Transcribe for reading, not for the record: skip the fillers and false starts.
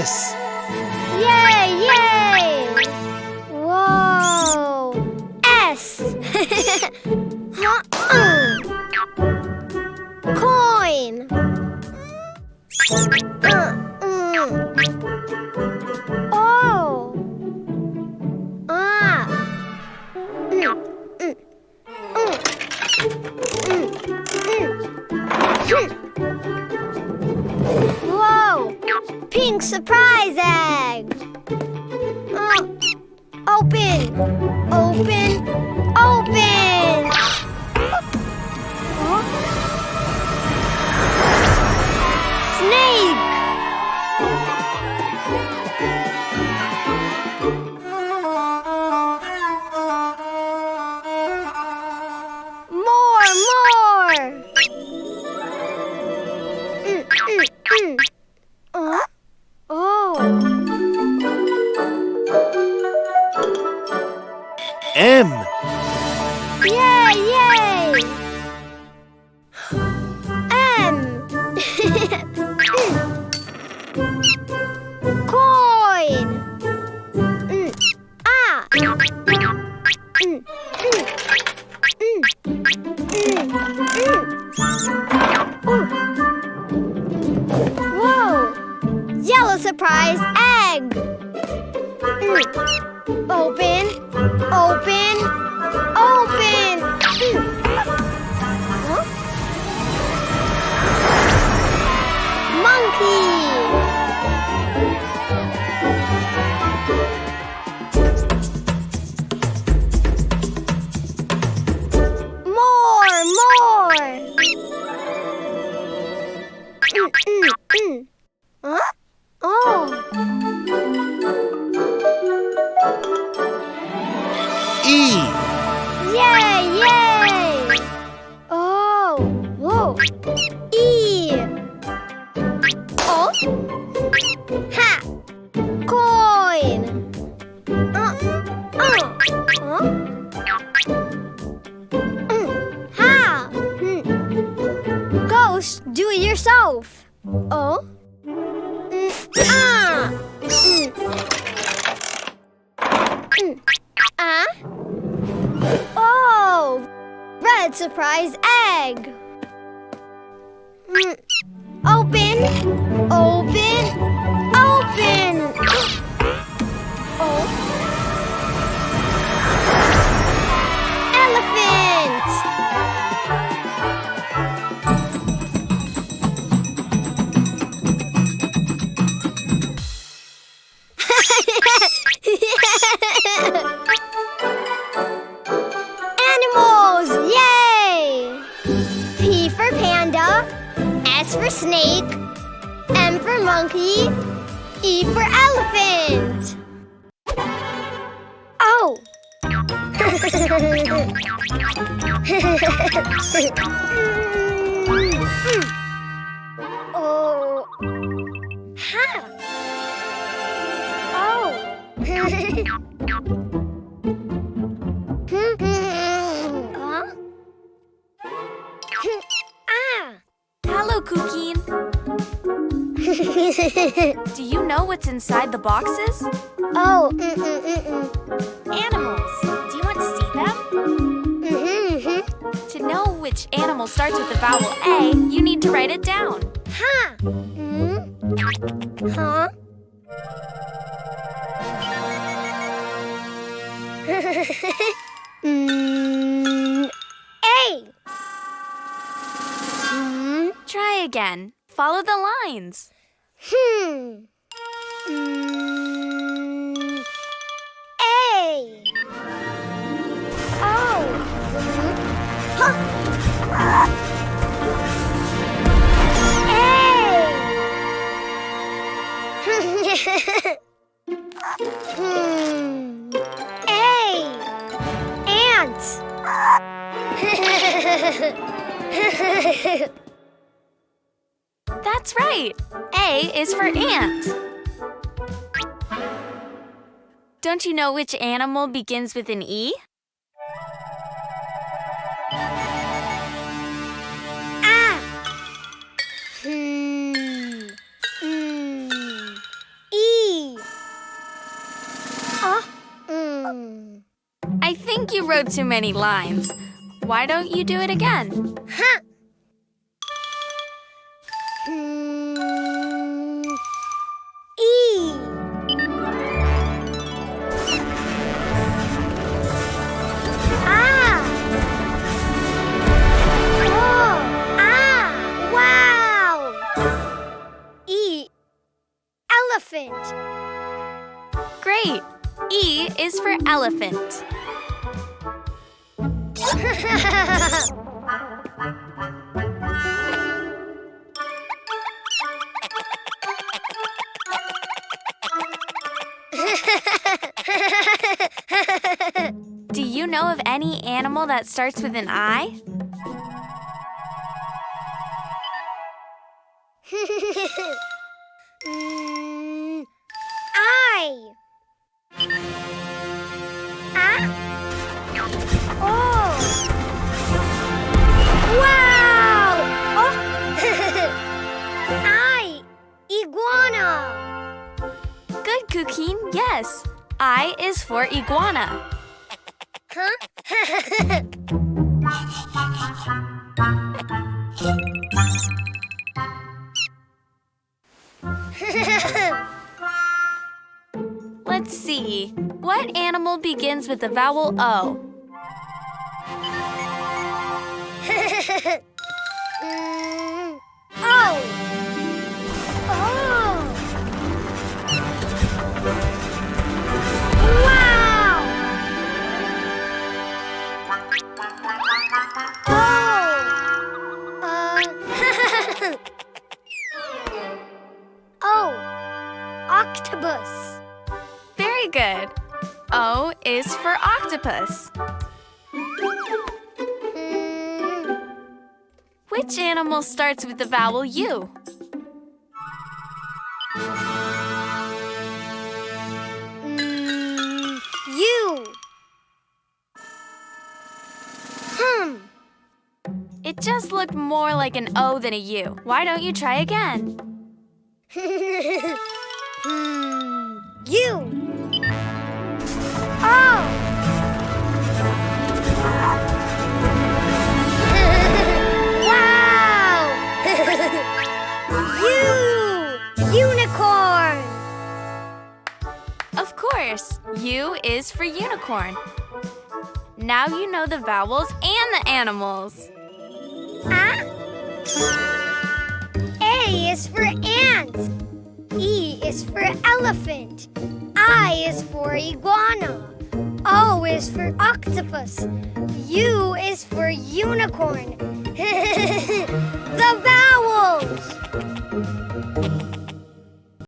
S. Yay, yay! Whoa! S. Coin. Oh. Ah. Whoa! Pink surprise egg. Open. Open. Open. Huh? Snake. More. Oh. M. Yay, yay! M. Coin. Ah. Whoa! Yellow surprise egg. Open. Open. Open. Huh? Monkey. More. Huh? Oh. E. Yay, yay! Oh, whoa. E. Oh. Ha. Coin. Huh? Ha. Ghost, do it yourself. Oh. Ah. Ah. Oh! Red surprise egg! Open! Open! Open! Oh! Elephant! Animals! Yay! P for panda, S for snake, M for monkey, E for elephant. Oh! Oh! Ha! Oh! Huh? Ah! Hello, Cuquin. Do you know what's inside the boxes? Oh, Animals. Do you want to see them? To know which animal starts with the vowel A, you need to write it down. Ha! Huh? A. Try again. Follow the lines. A. Oh. A. Ant. That's right. A is for ant. Don't you know which animal begins with an E? E. I think you wrote too many lines. Why don't you do it again? Huh. E. Ah. Oh. Ah. Wow. E. Elephant. Great! E is for elephant. Do you know of any animal that starts with an I? I. Ah. Oh. Wow. Oh. I. Iguana. Good, Cuquin. Yes. I is for iguana. Huh? Let's see. What animal begins with the vowel O? Oh. Oh. Wow. Oh. Octopus. Very good. O is for octopus. Which animal starts with the vowel U? U. It just looked more like an O than a U. Why don't you try again? U. Oh. Wow. U. Unicorn. Of course, U is for unicorn. Now you know the vowels and the animals. A is for ant. E is for elephant. I is for iguana. O is for octopus. U is for unicorn. The vowels!